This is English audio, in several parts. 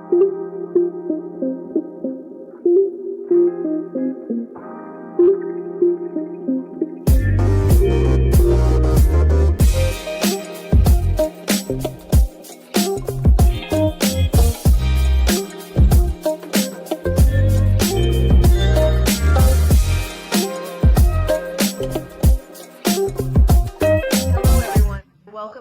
Welcome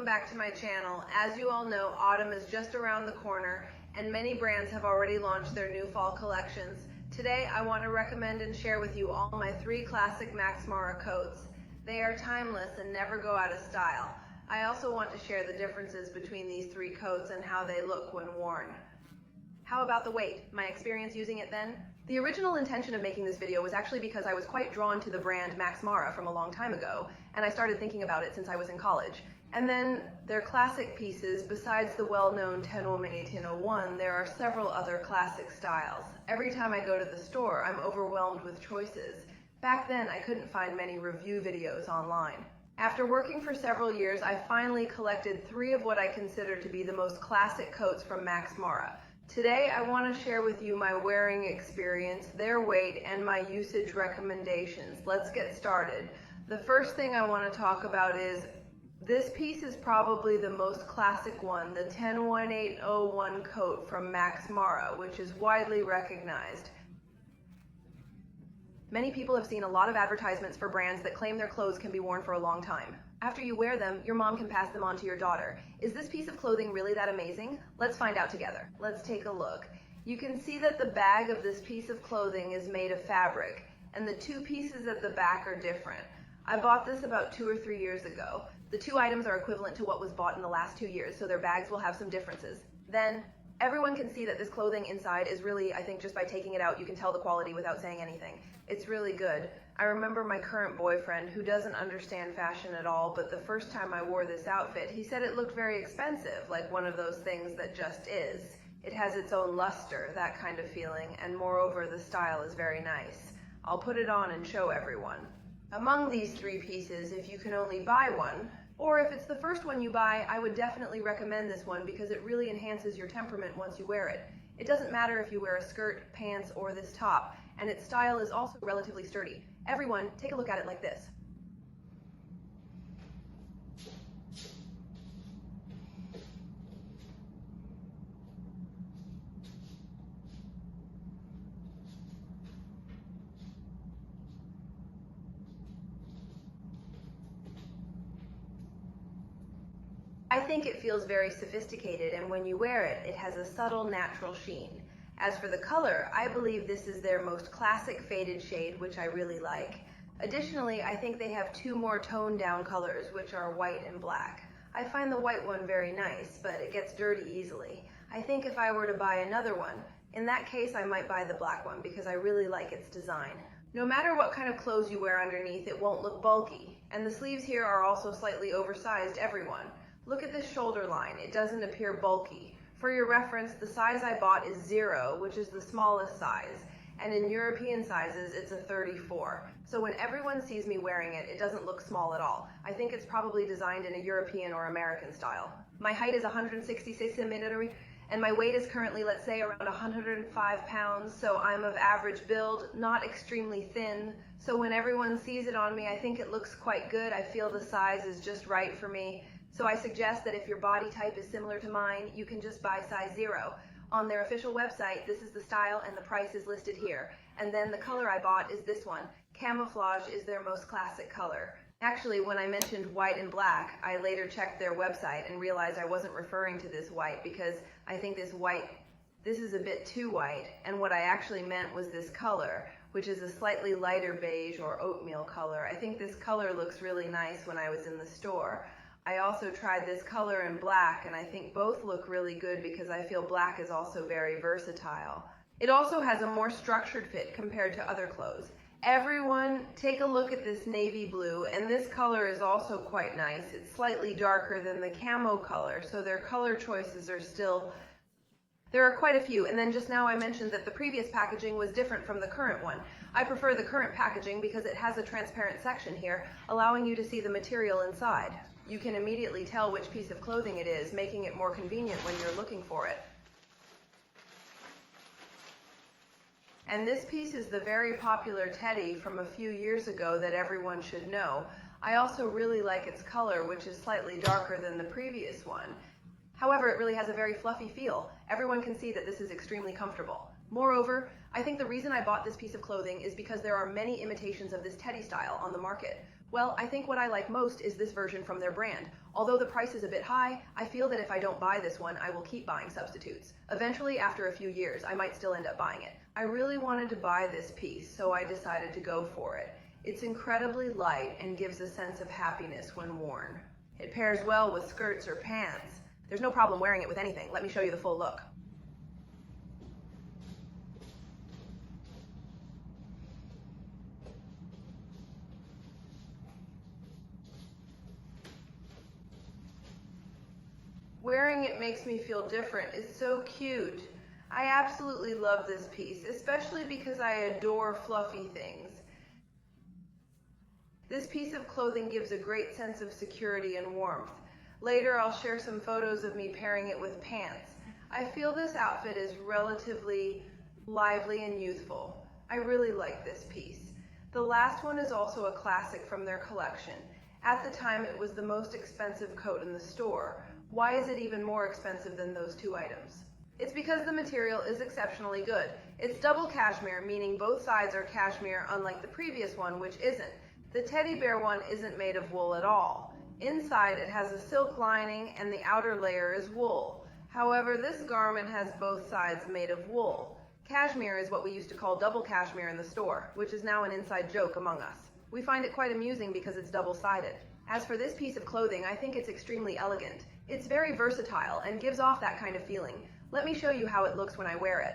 back to my channel. As you all know, autumn is just around the corner and many brands have already launched their new fall collections. Today I want to recommend and share with you all my 3 classic MaxMara coats. They are timeless and never go out of style. I also want to share the differences between these 3 coats and how they look when worn. How about the weight? My experience using it then? The original intention of making this video was actually because I was quite drawn to the brand MaxMara from a long time ago, and I started thinking about it since I was in college. And then their classic pieces, besides the well-known 10-1801, there are several other classic styles. Every time I go to the store, I'm overwhelmed with choices. Back then, I couldn't find many review videos online. After working for several years, I finally collected 3 of what I consider to be the most classic coats from MaxMara. Today, I want to share with you my wearing experience, their weight, and my usage recommendations. Let's get started. The first thing I want to talk about is this piece is probably the most classic one, the 10-1801 coat from MaxMara, which is widely recognized. Many people have seen a lot of advertisements for brands that claim their clothes can be worn for a long time. After you wear them, your mom can pass them on to your daughter. Is this piece of clothing really that amazing? Let's find out together. Let's take a look. You can see that the bag of this piece of clothing is made of fabric, and the 2 pieces at the back are different. I bought this about 2 or 3 years ago. The 2 items are equivalent to what was bought in the last 2 years, so their bags will have some differences. Then, everyone can see that this clothing inside is really, I think just by taking it out, you can tell the quality without saying anything. It's really good. I remember my current boyfriend, who doesn't understand fashion at all, but the first time I wore this outfit, he said it looked very expensive, like one of those things that just is. It has its own luster, that kind of feeling, and moreover, the style is very nice. I'll put it on and show everyone. Among these 3 pieces, if you can only buy one, or if it's the first one you buy, I would definitely recommend this one because it really enhances your temperament once you wear it. It doesn't matter if you wear a skirt, pants, or this top, and its style is also relatively sturdy. Everyone, take a look at it like this. I think it feels very sophisticated, and when you wear it, it has a subtle natural sheen. As for the color, I believe this is their most classic faded shade, which I really like. Additionally, I think they have 2 more toned down colors, which are white and black. I find the white one very nice, but it gets dirty easily. I think if I were to buy another one, in that case I might buy the black one because I really like its design. No matter what kind of clothes you wear underneath, it won't look bulky, and the sleeves here are also slightly oversized, everyone. Look at this shoulder line, it doesn't appear bulky. For your reference, the size I bought is 0, which is the smallest size, and in European sizes, it's a 34. So when everyone sees me wearing it, it doesn't look small at all. I think it's probably designed in a European or American style. My height is 166 centimeters, and my weight is currently, let's say, around 105 pounds, so I'm of average build, not extremely thin. So when everyone sees it on me, I think it looks quite good. I feel the size is just right for me. So I suggest that if your body type is similar to mine, you can just buy size 0. On their official website, this is the style and the price is listed here. And then the color I bought is this one. Camouflage is their most classic color. Actually, when I mentioned white and black, I later checked their website and realized I wasn't referring to this white because I think this is a bit too white, and what I actually meant was this color, which is a slightly lighter beige or oatmeal color. I think this color looks really nice when I was in the store. I also tried this color in black, and I think both look really good because I feel black is also very versatile. It also has a more structured fit compared to other clothes. Everyone, take a look at this navy blue, and this color is also quite nice. It's slightly darker than the camo color, so their color choices are still... There are quite a few, and then just now I mentioned that the previous packaging was different from the current one. I prefer the current packaging because it has a transparent section here, allowing you to see the material inside. You can immediately tell which piece of clothing it is, making it more convenient when you're looking for it. And this piece is the very popular teddy from a few years ago that everyone should know. I also really like its color, which is slightly darker than the previous one. However, it really has a very fluffy feel. Everyone can see that this is extremely comfortable. Moreover, I think the reason I bought this piece of clothing is because there are many imitations of this teddy style on the market. Well, I think what I like most is this version from their brand. Although the price is a bit high, I feel that if I don't buy this one, I will keep buying substitutes. Eventually, after a few years, I might still end up buying it. I really wanted to buy this piece, so I decided to go for it. It's incredibly light and gives a sense of happiness when worn. It pairs well with skirts or pants. There's no problem wearing it with anything. Let me show you the full look. Wearing it makes me feel different. It's so cute. I absolutely love this piece, especially because I adore fluffy things. This piece of clothing gives a great sense of security and warmth. Later, I'll share some photos of me pairing it with pants. I feel this outfit is relatively lively and youthful. I really like this piece. The last one is also a classic from their collection. At the time, it was the most expensive coat in the store. Why is it even more expensive than those two items? It's because the material is exceptionally good. It's double cashmere, meaning both sides are cashmere, unlike the previous one, which isn't. The teddy bear one isn't made of wool at all. Inside, it has a silk lining and the outer layer is wool. However, this garment has both sides made of wool. Cashmere is what we used to call double cashmere in the store, which is now an inside joke among us. We find it quite amusing because it's double-sided. As for this piece of clothing, I think it's extremely elegant. It's very versatile and gives off that kind of feeling. Let me show you how it looks when I wear it.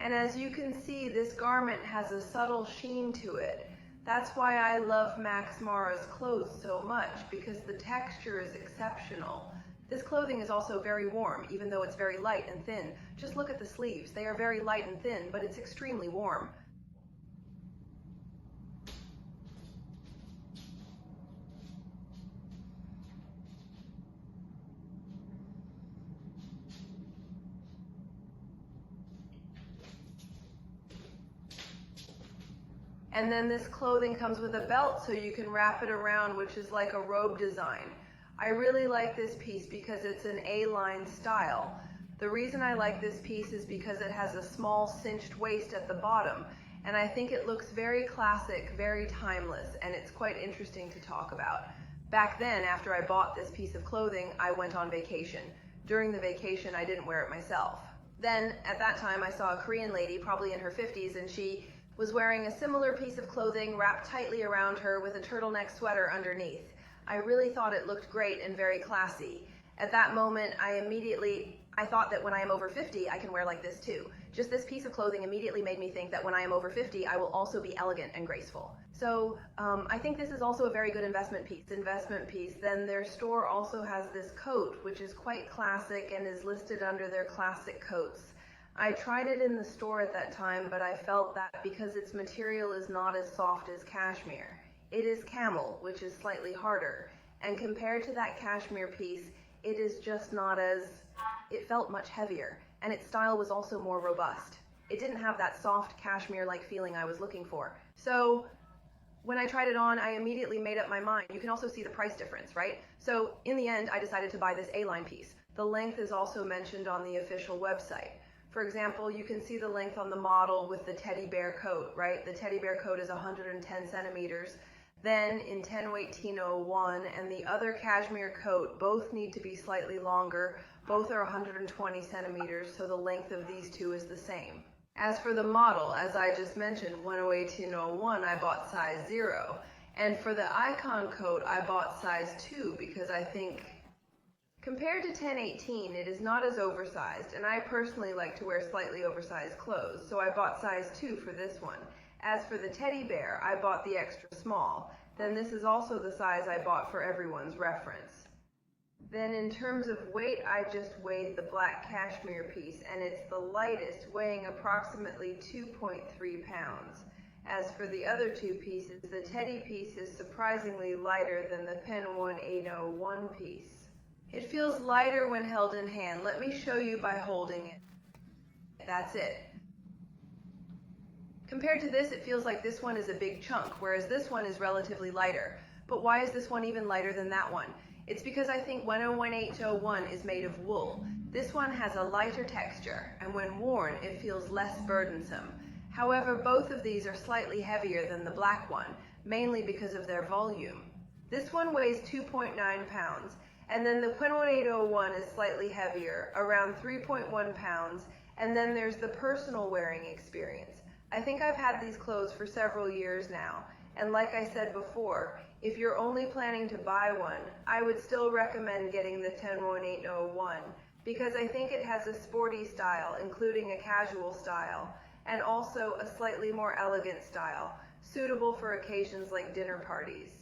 And as you can see, this garment has a subtle sheen to it. That's why I love MaxMara's clothes so much, because the texture is exceptional. This clothing is also very warm, even though it's very light and thin. Just look at the sleeves. They are very light and thin, but it's extremely warm. And then this clothing comes with a belt so you can wrap it around, which is like a robe design. I really like this piece because it's an A-line style. The reason I like this piece is because it has a small cinched waist at the bottom, and I think it looks very classic, very timeless, and it's quite interesting to talk about. Back then, after I bought this piece of clothing, I went on vacation. During the vacation, I didn't wear it myself. Then, at that time, I saw a Korean lady, probably in her 50s, and she was wearing a similar piece of clothing wrapped tightly around her with a turtleneck sweater underneath. I really thought it looked great and very classy. At that moment, I thought that when I am over 50, I can wear like this too. Just this piece of clothing immediately made me think that when I am over 50, I will also be elegant and graceful. So I think this is also a very good investment piece. Then their store also has this coat, which is quite classic and is listed under their classic coats. I tried it in the store at that time, but I felt that because its material is not as soft as cashmere. It is camel, which is slightly harder, and compared to that cashmere piece, it is just not as, it felt much heavier, and its style was also more robust. It didn't have that soft cashmere-like feeling I was looking for. So when I tried it on, I immediately made up my mind. You can also see the price difference, right? So in the end, I decided to buy this A-line piece. The length is also mentioned on the official website. For example, you can see the length on the model with the teddy bear coat, right? The teddy bear coat is 110 centimeters. Then in 10/18/01 and the other cashmere coat, both need to be slightly longer. Both are 120 centimeters, so the length of these two is the same. As for the model, as I just mentioned, 10/18/01, I bought size 0. And for the icon coat, I bought size 2 because I think compared to 10/18, it is not as oversized, and I personally like to wear slightly oversized clothes, so I bought size 2 for this one. As for the teddy bear, I bought the extra small. Then this is also the size I bought for everyone's reference. Then in terms of weight, I just weighed the black cashmere piece, and it's the lightest, weighing approximately 2.3 pounds. As for the other two pieces, the teddy piece is surprisingly lighter than the Pen 1801 piece. It feels lighter when held in hand. Let me show you by holding it. That's it. Compared to this, it feels like this one is a big chunk, whereas this one is relatively lighter. But why is this one even lighter than that one? It's because I think 101.801 is made of wool. This one has a lighter texture, and when worn, it feels less burdensome. However, both of these are slightly heavier than the black one, mainly because of their volume. This one weighs 2.9 pounds, and then the 101.801 is slightly heavier, around 3.1 pounds, and then there's the personal wearing experience. I think I've had these clothes for several years now, and like I said before, if you're only planning to buy one, I would still recommend getting the 101.801 because I think it has a sporty style, including a casual style, and also a slightly more elegant style, suitable for occasions like dinner parties.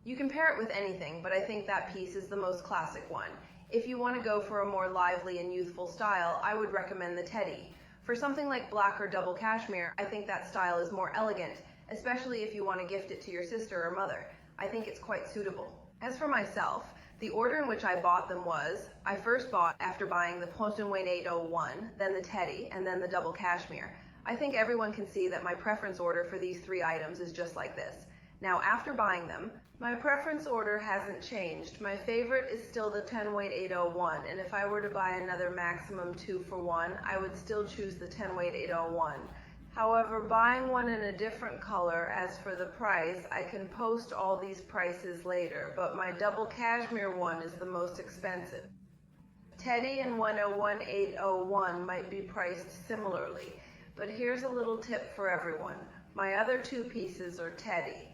You can pair it with anything, but I think that piece is the most classic one. If you want to go for a more lively and youthful style, I would recommend the teddy. For something like black or double cashmere, I think that style is more elegant, especially if you want to gift it to your sister or mother. I think it's quite suitable. As for myself, the order in which I bought them was, I first bought after buying the 101.801, then the teddy, and then the double cashmere. I think everyone can see that my preference order for these three items is just like this. Now, after buying them, my preference order hasn't changed. My favorite is still the 101.801, and if I were to buy another maximum 2-for-1, I would still choose the 101.801. However, buying one in a different color, as for the price, I can post all these prices later, but my double cashmere one is the most expensive. Teddy and 101.801 might be priced similarly, but here's a little tip for everyone. My other two pieces are teddy.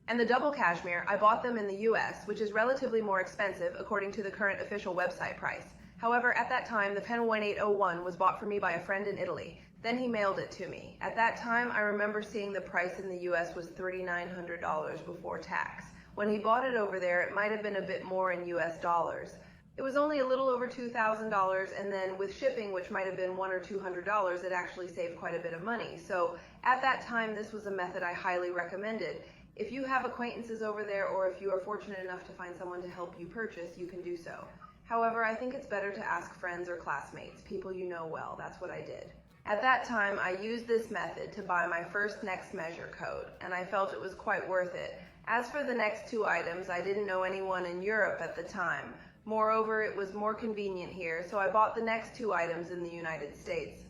And the double cashmere, I bought them in the US, which is relatively more expensive according to the current official website price. However, at that time, the 101.801 was bought for me by a friend in Italy. Then he mailed it to me. At that time, I remember seeing the price in the US was $3,900 before tax. When he bought it over there, it might have been a bit more in US dollars. It was only a little over $2,000, and then with shipping, which might have been $100 or $200, it actually saved quite a bit of money. So at that time, this was a method I highly recommended. If you have acquaintances over there, or if you are fortunate enough to find someone to help you purchase, you can do so. However, I think it's better to ask friends or classmates, people you know well. That's what I did. At that time, I used this method to buy my first next measure code, and I felt it was quite worth it. As for the next two items, I didn't know anyone in Europe at the time. Moreover, it was more convenient here, so I bought the next two items in the United States.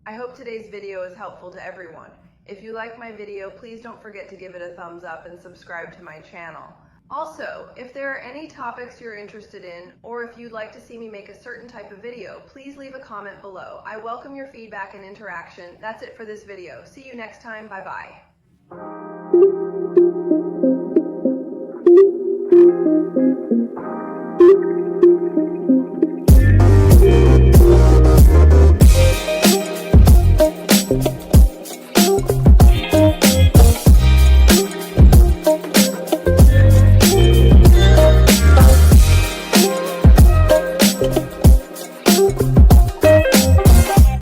I hope today's video is helpful to everyone. If you like my video, please don't forget to give it a thumbs up and subscribe to my channel. Also, if there are any topics you're interested in, or if you'd like to see me make a certain type of video, please leave a comment below. I welcome your feedback and interaction. That's it for this video. See you next time. Bye-bye.